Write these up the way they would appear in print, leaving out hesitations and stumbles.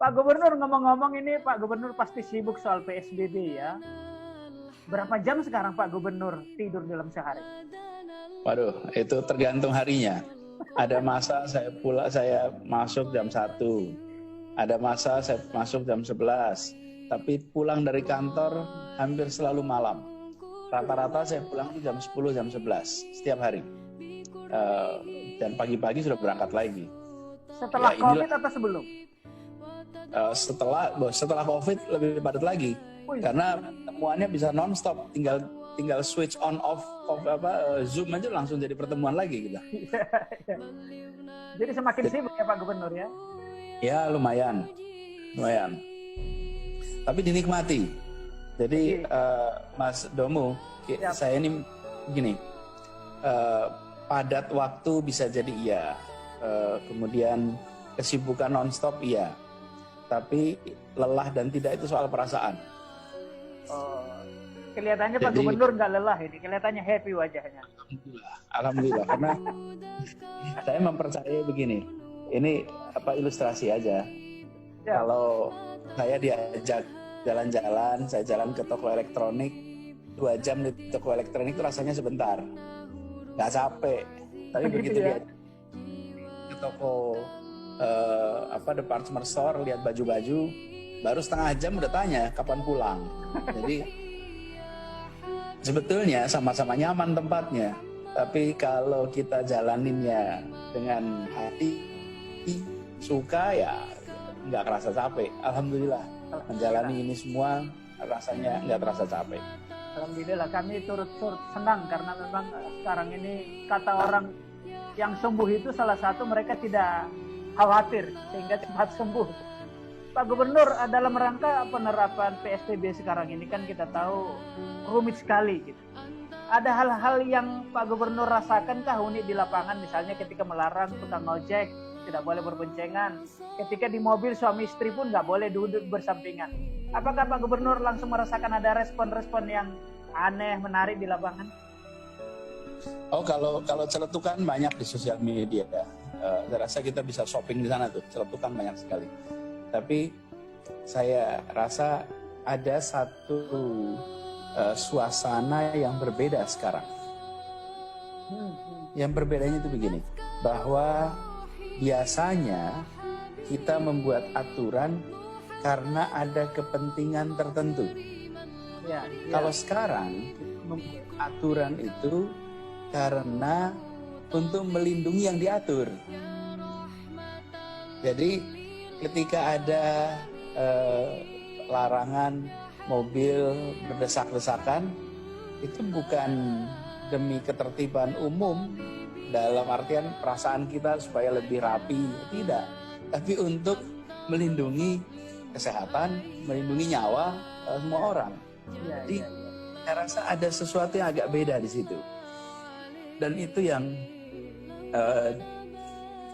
Pak Gubernur, ngomong-ngomong ini Pak Gubernur pasti sibuk soal PSBB ya. Berapa jam sekarang Pak Gubernur tidur dalam sehari? Waduh, itu tergantung harinya. Ada masa saya masuk jam 1. Ada masa saya masuk jam 11. Tapi pulang dari kantor hampir selalu malam. Rata-rata saya pulang itu jam 10, jam 11 setiap hari. Dan pagi-pagi sudah berangkat lagi. Setelah COVID atau sebelum? Setelah COVID lebih padat lagi. Karena pertemuannya bisa non-stop, tinggal switch on off Zoom aja langsung jadi pertemuan lagi gitu. Jadi semakin sibuk ya Pak Gubernur ya? Ya lumayan. Tapi dinikmati. Jadi Mas Domo, saya ini begini, padat waktu bisa jadi iya, kemudian kesibukan non-stop iya, tapi lelah dan tidak itu soal perasaan. Oh, kelihatannya Pak Gubernur nggak lelah ini, kelihatannya happy wajahnya. Alhamdulillah, karena saya mempercayai begini, ini ilustrasi aja. Ya. Kalau saya diajak jalan-jalan, saya jalan ke toko elektronik, 2 jam di toko elektronik itu rasanya sebentar, nggak capek. Tapi begitu dia ke toko department store, lihat baju-baju, baru setengah jam udah tanya kapan pulang. Jadi sebetulnya sama-sama nyaman tempatnya, tapi kalau kita jalaninnya dengan hati, suka ya nggak kerasa capek. Alhamdulillah menjalani ini semua rasanya nggak terasa capek. Alhamdulillah kami turut senang karena memang sekarang ini kata orang yang sembuh itu salah satu mereka tidak khawatir sehingga cepat sembuh. Pak Gubernur, dalam rangka penerapan PSBB sekarang ini kan kita tahu rumit sekali gitu. Ada hal-hal yang Pak Gubernur rasakan unik di lapangan, misalnya ketika melarang tukang ojek tidak boleh berboncengan, ketika di mobil suami istri pun nggak boleh duduk bersampingan. Apakah Pak Gubernur langsung merasakan ada respon-respon yang aneh, menarik di lapangan? Oh, kalau celetukan banyak di sosial media. Saya rasa kita bisa shopping di sana tuh, celetukan banyak sekali. Tapi saya rasa ada satu suasana yang berbeda sekarang. Yang berbedanya itu begini, bahwa biasanya kita membuat aturan karena ada kepentingan tertentu. Ya. Kalau sekarang membuat aturan itu karena untuk melindungi yang diatur. Jadi ketika ada larangan mobil berdesak-desakan, itu bukan demi ketertiban umum dalam artian perasaan kita supaya lebih rapi, tidak. Tapi untuk melindungi kesehatan, melindungi nyawa semua orang. Jadi saya rasa ada sesuatu yang agak beda di situ. Dan itu yang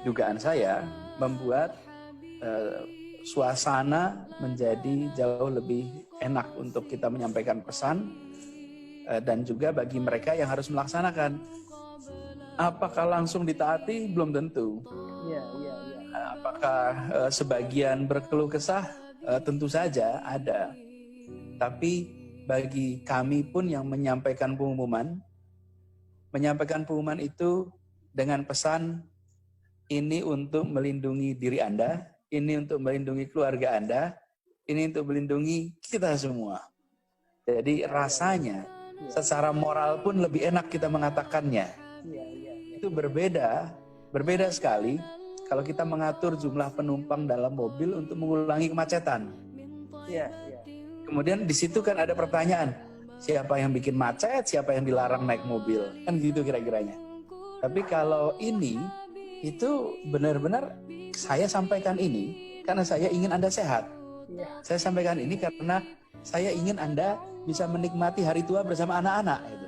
dugaan saya membuat suasana menjadi jauh lebih enak untuk kita menyampaikan pesan, dan juga bagi mereka yang harus melaksanakan. Apakah langsung ditaati? Belum tentu. Apakah sebagian berkeluh kesah? Tentu saja ada. Tapi bagi kami pun yang menyampaikan pengumuman itu dengan pesan, ini untuk melindungi diri Anda, ini untuk melindungi keluarga Anda, ini untuk melindungi kita semua. Jadi rasanya secara moral pun lebih enak kita mengatakannya. Itu berbeda sekali kalau kita mengatur jumlah penumpang dalam mobil untuk mengurangi kemacetan. Kemudian di situ kan ada pertanyaan, siapa yang bikin macet, siapa yang dilarang naik mobil, kan gitu kira-kiranya. Tapi kalau ini, itu benar-benar saya sampaikan ini karena saya ingin Anda sehat. Saya sampaikan ini karena saya ingin Anda bisa menikmati hari tua bersama anak-anak. Gitu.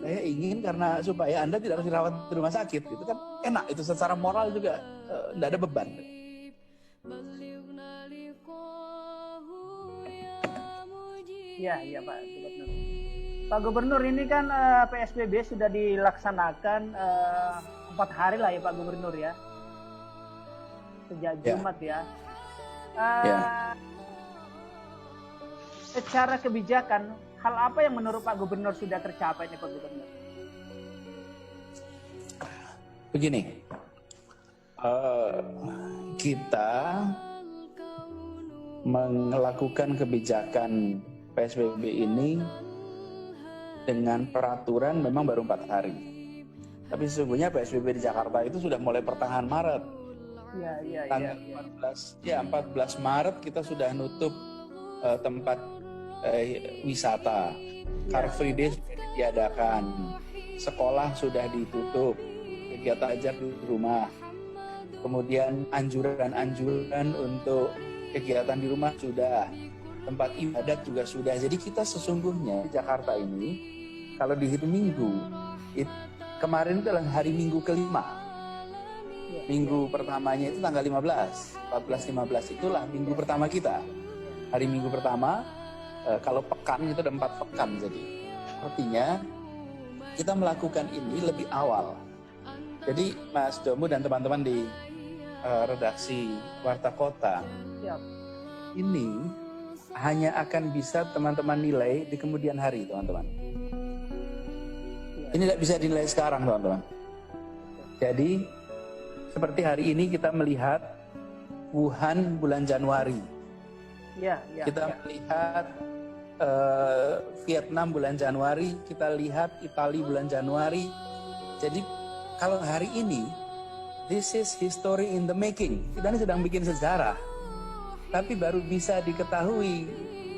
Saya ingin karena supaya Anda tidak harus dirawat di rumah sakit. Itu kan enak, itu secara moral juga tidak ada beban. Iya Pak Gubernur. Pak Gubernur, ini kan PSBB sudah dilaksanakan 4 hari lah ya Pak Gubernur ya. Sejak Jumat ya. Uh, Secara kebijakan, hal apa yang menurut Pak Gubernur sudah tercapai nih Pak Gubernur? Begini, kita melakukan kebijakan PSBB ini dengan peraturan memang baru 4 hari. Tapi sesungguhnya PSBB di Jakarta itu sudah mulai pertengahan Maret. Tanggal 14 Maret kita sudah nutup tempat wisata. Car Free Day sudah ditiadakan. Sekolah sudah ditutup. Kegiatan ajar di rumah. Kemudian anjuran untuk kegiatan di rumah sudah. Tempat ibadat juga sudah. Jadi kita sesungguhnya di Jakarta ini kalau dihitung minggu, kemarin itu adalah hari Minggu kelima. Minggu pertamanya itu tanggal 15, 14-15 itulah minggu pertama kita. Hari Minggu pertama, kalau pekan itu ada 4 pekan jadi. Artinya kita melakukan ini lebih awal. Jadi Mas Domu dan teman-teman di redaksi Warta Kota, ini hanya akan bisa teman-teman nilai di kemudian hari, teman-teman. Ini tidak bisa dinilai sekarang, teman-teman. Jadi seperti hari ini kita melihat Wuhan bulan Januari. Kita melihat Vietnam bulan Januari, kita lihat Italia bulan Januari. Jadi kalau hari ini, this is history in the making. Kita ini sedang bikin sejarah. Tapi baru bisa diketahui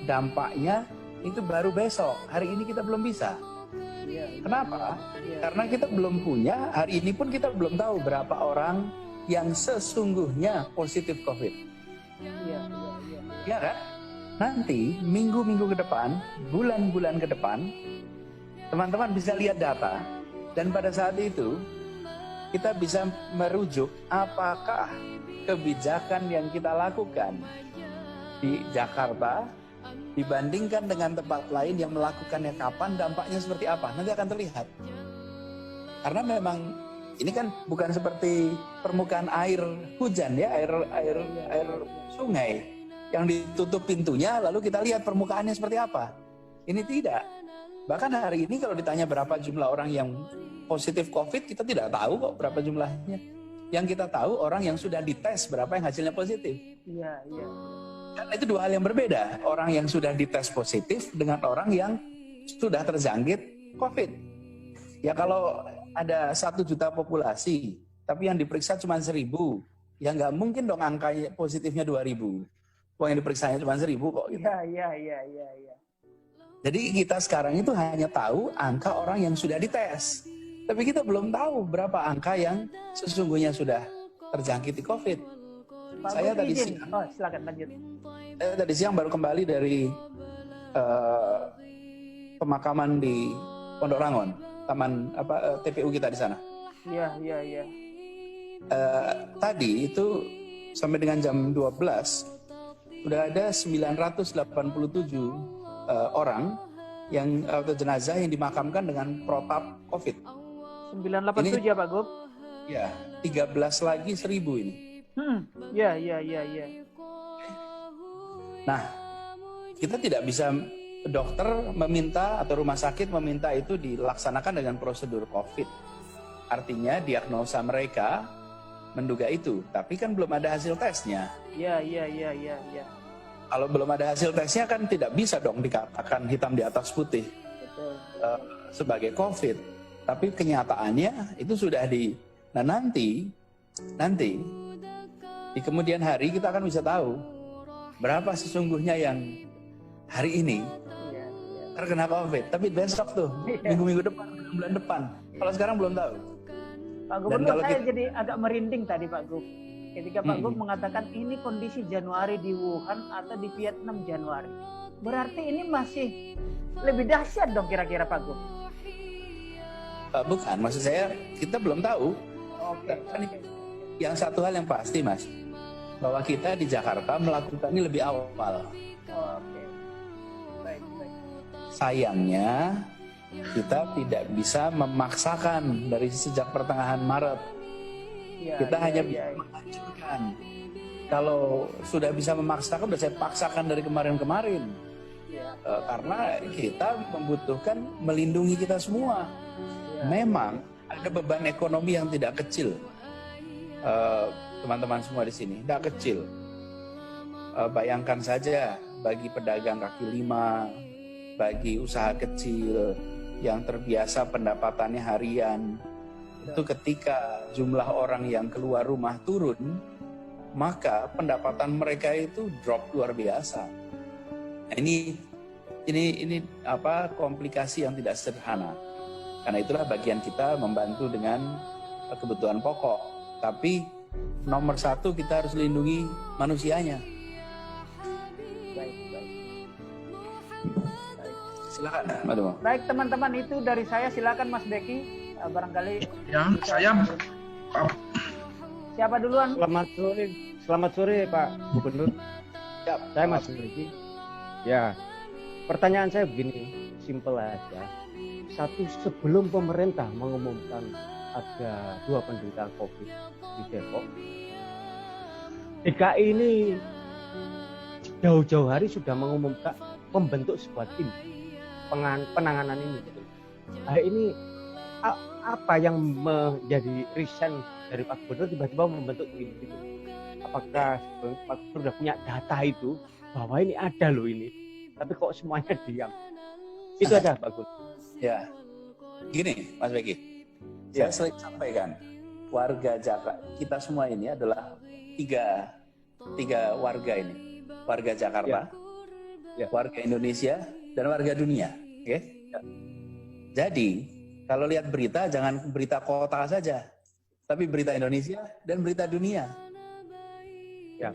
dampaknya itu baru besok. Hari ini kita belum bisa. Kenapa? Karena kita belum punya, hari ini pun kita belum tahu berapa orang yang sesungguhnya positif COVID. Ya kan? Nanti minggu-minggu ke depan, bulan-bulan ke depan, teman-teman bisa lihat data. Dan pada saat itu, kita bisa merujuk apakah kebijakan yang kita lakukan di Jakarta dibandingkan dengan tempat lain yang melakukannya kapan, dampaknya seperti apa, nanti akan terlihat. Karena memang ini kan bukan seperti permukaan air hujan ya, air sungai yang ditutup pintunya lalu kita lihat permukaannya seperti apa. Ini tidak. Bahkan hari ini kalau ditanya berapa jumlah orang yang positif COVID, kita tidak tahu kok berapa jumlahnya. Yang kita tahu orang yang sudah dites berapa yang hasilnya positif. Karena itu dua hal yang berbeda. Orang yang sudah dites positif dengan orang yang sudah terjangkit COVID. Ya kalau ada 1 juta populasi, tapi yang diperiksa cuma 1.000, ya nggak mungkin dong angka positifnya 2.000. Wong yang diperiksanya cuma 1.000 kok. Gitu. Jadi kita sekarang itu hanya tahu angka orang yang sudah dites. Tapi kita belum tahu berapa angka yang sesungguhnya sudah terjangkit di COVID. Saya tadi siang, silakan lanjut. Saya tadi siang baru kembali dari pemakaman di Pondok Rangon, taman TPU kita di sana. Iya. Tadi itu sampai dengan jam 12 sudah ada 987 orang yang atau jenazah yang dimakamkan dengan protap COVID. 987 ya Pak Gub? Ya, 13 lagi 1.000 ini. Iya. Nah, kita tidak bisa, dokter meminta atau rumah sakit meminta itu dilaksanakan dengan prosedur COVID. Artinya diagnosa mereka menduga itu, tapi kan belum ada hasil tesnya. Iya. Kalau belum ada hasil tesnya kan tidak bisa dong dikatakan hitam di atas putih. Betul. Sebagai COVID. Tapi kenyataannya itu sudah Nah nanti di kemudian hari kita akan bisa tahu berapa sesungguhnya yang hari ini terkena COVID. Tapi besok tuh, minggu-minggu depan, bulan depan. Kalau sekarang belum tahu. Pak Gubernur, saya jadi agak merinding tadi Pak Gub. Ketika Pak Gub mengatakan ini kondisi Januari di Wuhan atau di Vietnam Januari. Berarti ini masih lebih dahsyat dong kira-kira Pak Gub. Bukan, maksud saya kita belum tahu. Oke. Yang satu hal yang pasti Mas, bahwa kita di Jakarta melakukan ini lebih awal. Oke. Baik. Sayangnya kita tidak bisa memaksakan dari sejak pertengahan Maret. Kita hanya bisa menganjurkan. Kalau sudah bisa memaksakan, sudah saya paksakan dari kemarin-kemarin. Ya. Karena kita membutuhkan melindungi kita semua. Ya. Memang ada beban ekonomi yang tidak kecil, teman-teman semua di sini, tidak kecil. Bayangkan saja bagi pedagang kaki lima, bagi usaha kecil yang terbiasa pendapatannya harian, itu ketika jumlah orang yang keluar rumah turun, maka pendapatan mereka itu drop luar biasa. Nah, ini komplikasi yang tidak sederhana. Karena itulah bagian kita membantu dengan kebutuhan pokok. Tapi nomor satu kita harus lindungi manusianya. Baik. Silakan, Aduh. Baik teman-teman, itu dari saya. Silakan Mas Beki, barangkali. Ya, saya. Siapa duluan? Selamat sore Pak Gubernur. Ya, Saya Mas Beki. Ya, pertanyaan saya begini, simpel aja. Satu, sebelum pemerintah mengumumkan ada 2 penderita COVID di Depok, DKI ini jauh-jauh hari sudah mengumumkan membentuk sebuah tim penanganan ini. Nah, ini apa yang menjadi reason dari Pak Gubernur tiba-tiba membentuk tim itu? Apakah Pak Gubernur sudah punya data itu bahwa ini ada loh ini, tapi kok semuanya diam? Itu ada Pak Gubernur. Ya, gini Mas Beki, Ya. saya sering sampaikan, warga Jakarta, kita semua ini adalah tiga warga ini, warga Jakarta, Ya. warga Indonesia, dan warga dunia. Oke? Ya. Jadi, kalau lihat berita, jangan berita kota saja, tapi berita Indonesia dan berita dunia. Ya.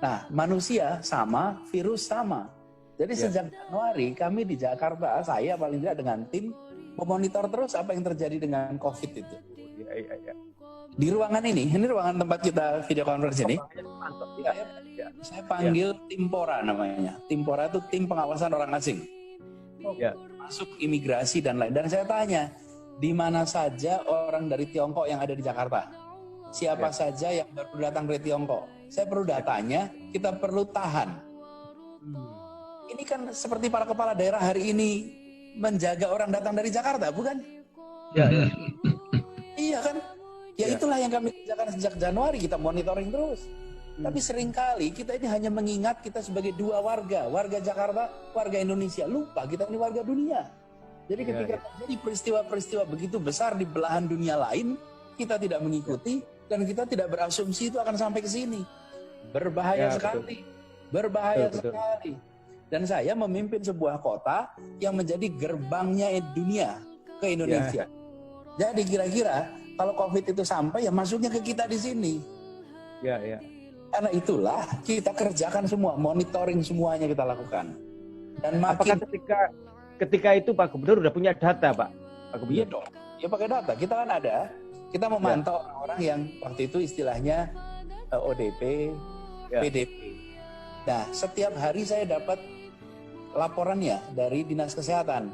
Nah, manusia sama, virus sama. Jadi Ya. sejak Januari kami di Jakarta, saya paling tidak dengan tim memonitor terus apa yang terjadi dengan COVID itu. Ya. Di ruangan ini ruangan tempat kita video conference ini, saya panggil Timpora namanya. Timpora itu tim pengawasan orang asing. Ya. Masuk imigrasi dan lain. Dan saya tanya, di mana saja orang dari Tiongkok yang ada di Jakarta? Siapa saja yang baru datang dari Tiongkok? Saya perlu datanya, kita perlu tahan. Ini kan seperti para kepala daerah hari ini menjaga orang datang dari Jakarta, bukan? Ya. Iya kan? Ya itulah yang kami kerjakan sejak Januari, kita monitoring terus. Tapi seringkali kita ini hanya mengingat kita sebagai 2 warga Jakarta, warga Indonesia. Lupa kita ini warga dunia. Jadi ketika terjadi peristiwa-peristiwa begitu besar di belahan dunia lain, kita tidak mengikuti dan kita tidak berasumsi itu akan sampai ke sini. Berbahaya sekali. Berbahaya sekali. Dan saya memimpin sebuah kota yang menjadi gerbangnya dunia ke Indonesia. Jadi kira-kira kalau COVID itu sampai, ya masuknya ke kita di sini. Ya. Karena itulah kita kerjakan semua, monitoring semuanya kita lakukan. Dan Apakah ketika itu Pak Gubernur sudah punya data, Pak? Pak Gubernur? Iya dong. Ya pakai data. Kita kan ada. Kita memantau orang yang waktu itu istilahnya ODP, PDP. Nah, setiap hari saya dapat laporannya dari Dinas Kesehatan.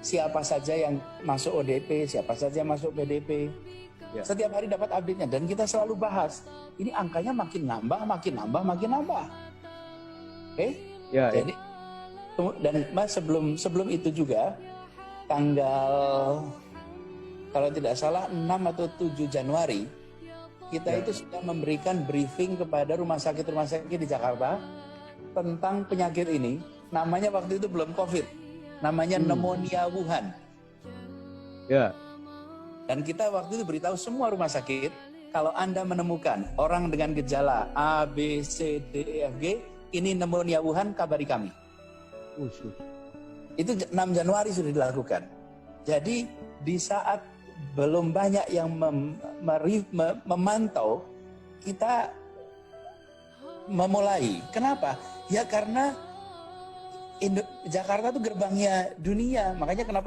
Siapa saja yang masuk ODP, siapa saja yang masuk PDP. Ya. Setiap hari dapat update-nya dan kita selalu bahas. Ini angkanya makin nambah. Oke? Ya. Jadi dan Mas sebelum itu juga tanggal kalau tidak salah 6 atau 7 Januari kita itu sudah memberikan briefing kepada rumah sakit di Jakarta tentang penyakit ini. Namanya waktu itu belum COVID. Namanya pneumonia Wuhan. Ya. Dan kita waktu itu beritahu semua rumah sakit, kalau Anda menemukan orang dengan gejala A, B, C, D, E, F, G, ini pneumonia Wuhan, kabari kami. Itu 6 Januari sudah dilakukan. Jadi di saat belum banyak yang memantau, kita memulai. Kenapa? Ya karena Jakarta itu gerbangnya dunia. Makanya kenapa